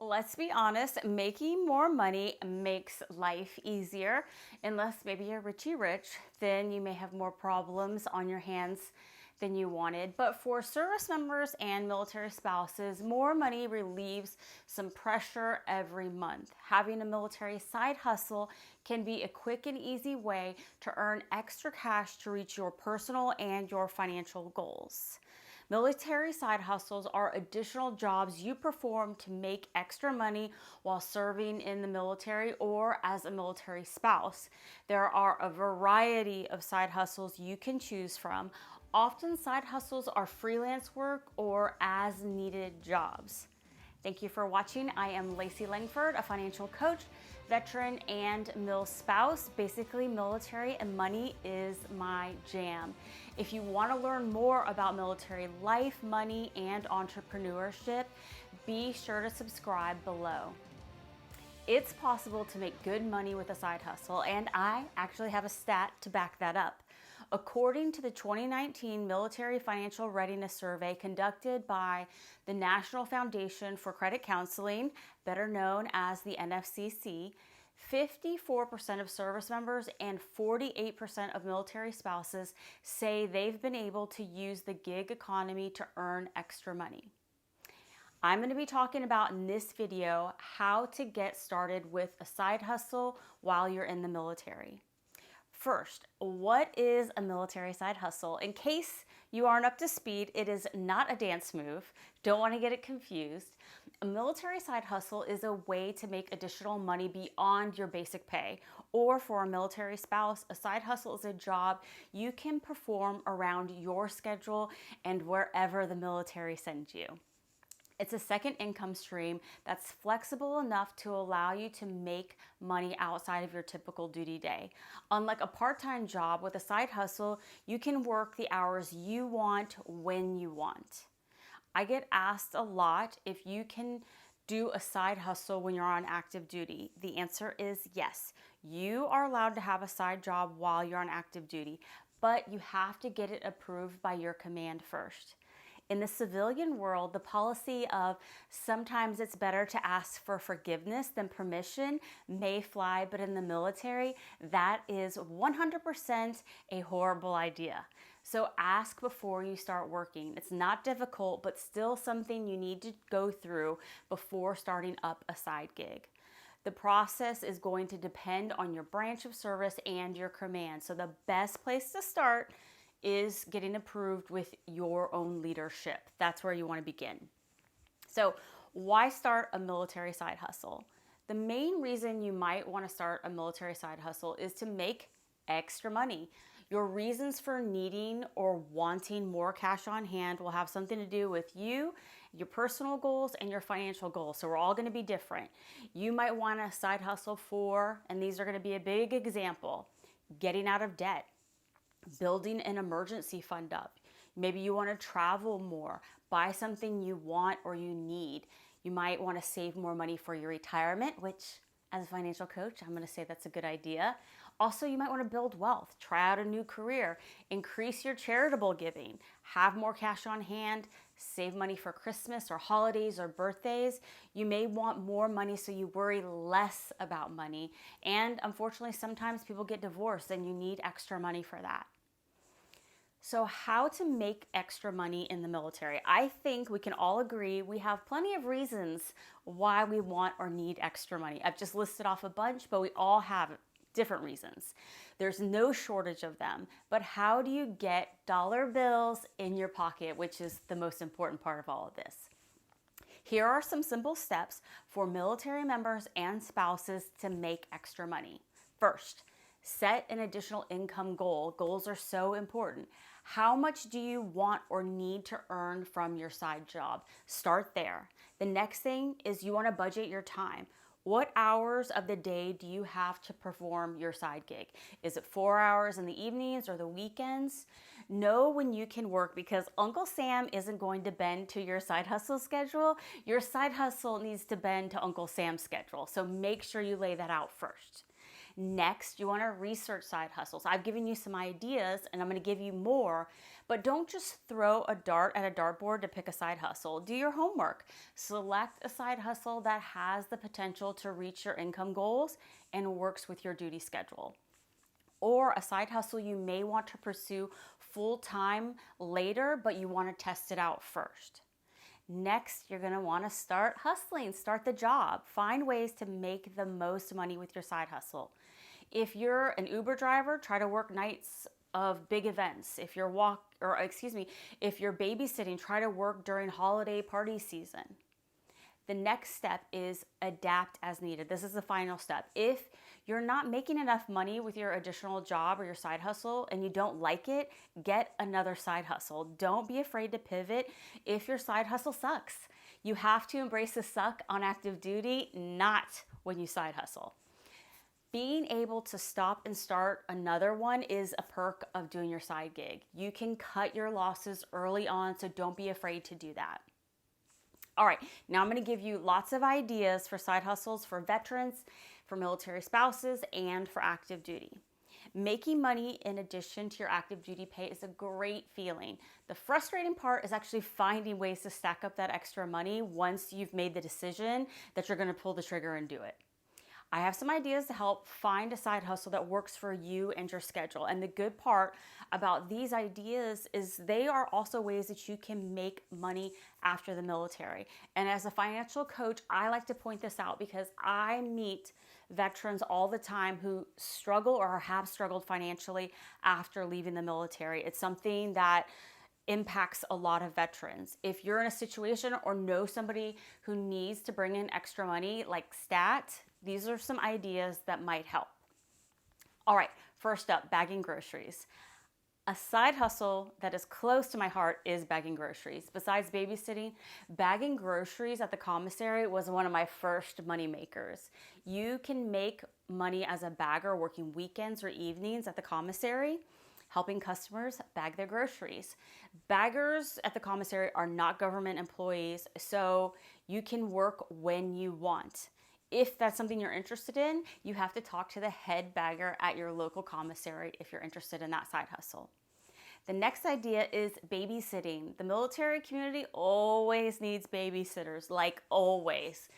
Let's be honest, making more money makes life easier. Unless maybe you're Richie Rich, then you may have more problems on your hands than you wanted. But for service members and military spouses, more money relieves some pressure every month. Having a military side hustle can be a quick and easy way to earn extra cash to reach your personal and your financial goals. Military side hustles are additional jobs you perform to make extra money while serving in the military or as a military spouse. There are a variety of side hustles you can choose from. Often, side hustles are freelance work or as needed jobs. Thank you for watching. I am Lacey Langford, a financial coach, veteran, and mil spouse. Basically, military and money is my jam. If you want to learn more about military life, money, and entrepreneurship, be sure to subscribe below. It's possible to make good money with a side hustle, and I actually have a stat to back that up. According to the 2019 Military Financial Readiness Survey conducted by the National Foundation for Credit Counseling, better known as the NFCC, 54% of service members and 48% of military spouses say they've been able to use the gig economy to earn extra money. I'm going to be talking about in this video how to get started with a side hustle while you're in the military. First, what is a military side hustle? In case you aren't up to speed, it is not a dance move. Don't want to get it confused. A military side hustle is a way to make additional money beyond your basic pay. Or for a military spouse, a side hustle is a job you can perform around your schedule and wherever the military sends you. It's a second income stream that's flexible enough to allow you to make money outside of your typical duty day. Unlike a part-time job, with a side hustle, you can work the hours you want when you want. I get asked a lot if you can do a side hustle when you're on active duty. The answer is yes. You are allowed to have a side job while you're on active duty, but you have to get it approved by your command first. In the civilian world, the policy of sometimes it's better to ask for forgiveness than permission may fly, but in the military, that is 100% a horrible idea. So ask before you start working. It's not difficult, but still something you need to go through before starting up a side gig. The process is going to depend on your branch of service and your command. So the best place to start is getting approved with your own leadership. That's where you want to begin. So why start a military side hustle? The main reason you might want to start a military side hustle is to make extra money. Your reasons for needing or wanting more cash on hand will have something to do with you, your personal goals, and your financial goals. So we're all going to be different. You might want a side hustle for, and these are going to be a big example, getting out of debt, building an emergency fund up. Maybe you want to travel more, buy something you want or you need. You might want to save more money for your retirement, which as a financial coach, I'm going to say that's a good idea. Also, you might want to build wealth, try out a new career, increase your charitable giving, have more cash on hand, save money for Christmas or holidays or birthdays. You may want more money so you worry less about money. And unfortunately, sometimes people get divorced and you need extra money for that. So how to make extra money in the military? I think we can all agree we have plenty of reasons why we want or need extra money. I've just listed off a bunch, but we all have different reasons. There's no shortage of them, but how do you get dollar bills in your pocket, which is the most important part of all of this? Here are some simple steps for military members and spouses to make extra money. First, set an additional income goal. Goals are so important. How much do you want or need to earn from your side job? Start there. The next thing is you want to budget your time. What hours of the day do you have to perform your side gig? Is it 4 hours in the evenings or the weekends? Know when you can work, because Uncle Sam isn't going to bend to your side hustle schedule. Your side hustle needs to bend to Uncle Sam's schedule. So make sure you lay that out first. Next, you want to research side hustles. I've given you some ideas and I'm going to give you more, but don't just throw a dart at a dartboard to pick a side hustle. Do your homework. Select a side hustle that has the potential to reach your income goals and works with your duty schedule. Or a side hustle you may want to pursue full time later, but you want to test it out first. Next, you're going to want to start hustling, start the job. Find ways to make the most money with your side hustle. If you're an Uber driver, try to work nights of big events. If you're if you're babysitting, try to work during holiday party season. The next step is adapt as needed. This is the final step. If you're not making enough money with your additional job or your side hustle and you don't like it, get another side hustle. Don't be afraid to pivot if your side hustle sucks. You have to embrace the suck on active duty, not when you side hustle. Being able to stop and start another one is a perk of doing your side gig. You can cut your losses early on, so don't be afraid to do that. All right, now I'm going to give you lots of ideas for side hustles for veterans, for military spouses, and for active duty. Making money in addition to your active duty pay is a great feeling. The frustrating part is actually finding ways to stack up that extra money once you've made the decision that you're going to pull the trigger and do it. I have some ideas to help find a side hustle that works for you and your schedule. And the good part about these ideas is they are also ways that you can make money after the military. And as a financial coach, I like to point this out because I meet veterans all the time who struggle or have struggled financially after leaving the military. It's something that impacts a lot of veterans. If you're in a situation or know somebody who needs to bring in extra money like stat, these are some ideas that might help. All right, first up, bagging groceries. A side hustle that is close to my heart is bagging groceries. Besides babysitting, bagging groceries at the commissary was one of my first money makers. You can make money as a bagger working weekends or evenings at the commissary, helping customers bag their groceries. Baggers at the commissary are not government employees, so you can work when you want. If that's something you're interested in, you have to talk to the head bagger at your local commissary if you're interested in that side hustle. The next idea is babysitting. The military community always needs babysitters, like always,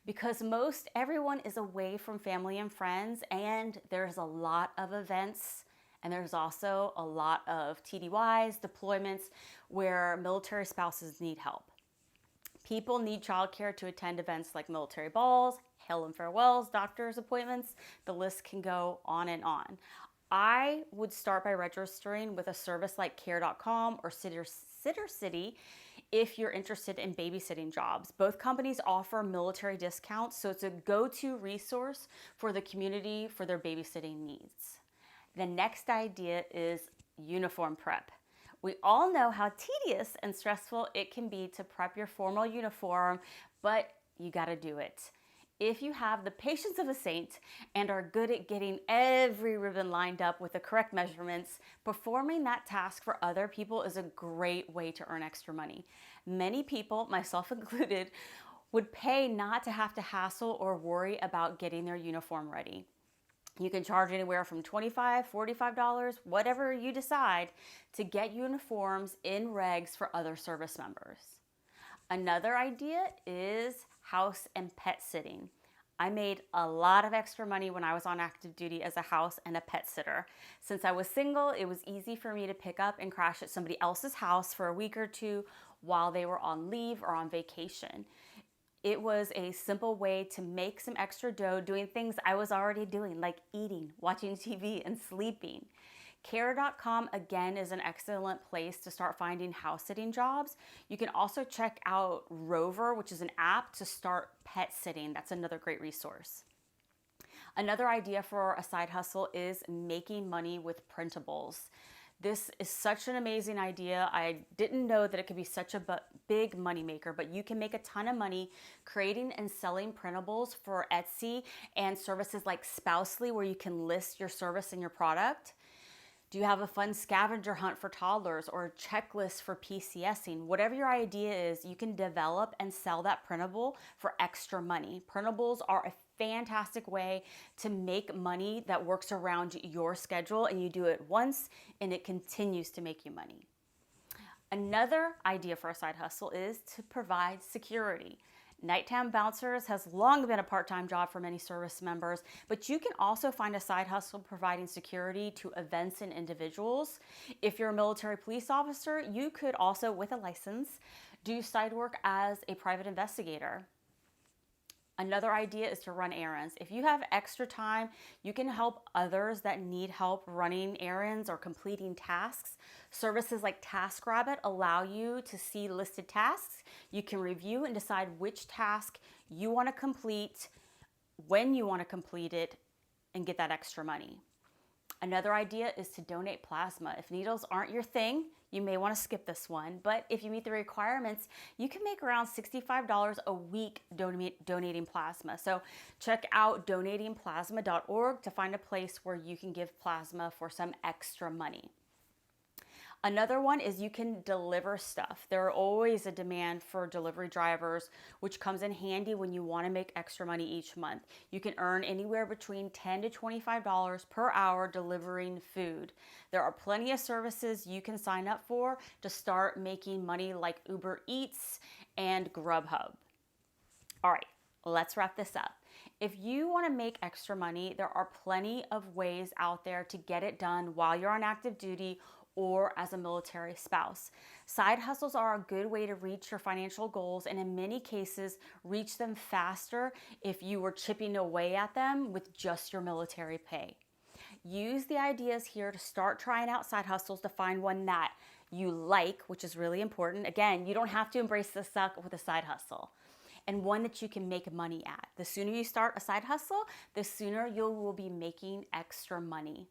because most everyone is away from family and friends, and there's a lot of events, and there's also a lot of TDYs, deployments, where military spouses need help. People need childcare to attend events like military balls, hail and farewells, doctor's appointments. The list can go on and on. I would start by registering with a service like care.com or Sitter City if you're interested in babysitting jobs. Both companies offer military discounts, so it's a go-to resource for the community for their babysitting needs. The next idea is uniform prep. We all know how tedious and stressful it can be to prep your formal uniform, but you gotta do it. If you have the patience of a saint and are good at getting every ribbon lined up with the correct measurements, performing that task for other people is a great way to earn extra money. Many people, myself included, would pay not to have to hassle or worry about getting their uniform ready. You can charge anywhere from $25, $45, whatever you decide, to get uniforms in regs for other service members. Another idea is house and pet sitting. I made a lot of extra money when I was on active duty as a house and a pet sitter. Since I was single, it was easy for me to pick up and crash at somebody else's house for a week or two while they were on leave or on vacation. It was a simple way to make some extra dough doing things I was already doing, like eating, watching TV, and sleeping. Care.com, again, is an excellent place to start finding house sitting jobs. You can also check out Rover, which is an app to start pet sitting. That's another great resource. Another idea for a side hustle is making money with printables. This is such an amazing idea. I didn't know that it could be such a big money maker, but you can make a ton of money creating and selling printables for Etsy and services like Spousely, where you can list your service and your product. Do you have a fun scavenger hunt for toddlers or a checklist for PCSing? Whatever your idea is, you can develop and sell that printable for extra money. Printables are a fantastic way to make money that works around your schedule, and you do it once and it continues to make you money. Another idea for a side hustle is to provide security. Nighttime bouncers has long been a part-time job for many service members, but you can also find a side hustle providing security to events and individuals. If you're a military police officer, you could also, with a license, do side work as a private investigator. Another idea is to run errands. If you have extra time, you can help others that need help running errands or completing tasks. Services like TaskRabbit allow you to see listed tasks. You can review and decide which task you want to complete, when you want to complete it, and get that extra money. Another idea is to donate plasma. If needles aren't your thing, you may want to skip this one, but if you meet the requirements, you can make around $65 a week donating plasma. So check out donatingplasma.org to find a place where you can give plasma for some extra money. Another one is you can deliver stuff. There are always a demand for delivery drivers, which comes in handy when you want to make extra money each month. You can earn anywhere between $10 to $25 per hour delivering food. There are plenty of services you can sign up for to start making money, like Uber Eats and Grubhub. All right, let's wrap this up. If you want to make extra money, there are plenty of ways out there to get it done while you're on active duty or as a military spouse. Side hustles are a good way to reach your financial goals, and in many cases, reach them faster if you were chipping away at them with just your military pay. Use the ideas here to start trying out side hustles to find one that you like, which is really important. Again, you don't have to embrace the suck with a side hustle, and one that you can make money at. The sooner you start a side hustle, the sooner you will be making extra money.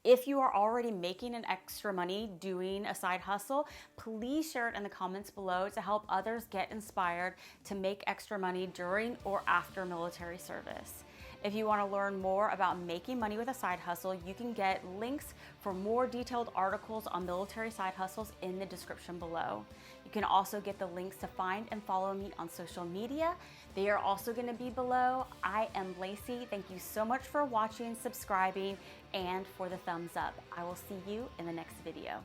If you are already making an extra money doing a side hustle, please share it in the comments below to help others get inspired to make extra money during or after military service. If you want to learn more about making money with a side hustle, you can get links for more detailed articles on military side hustles in the description below. You can also get the links to find and follow me on social media. They are also going to be below. I am Lacey. Thank you so much for watching, subscribing, and for the thumbs up. I will see you in the next video.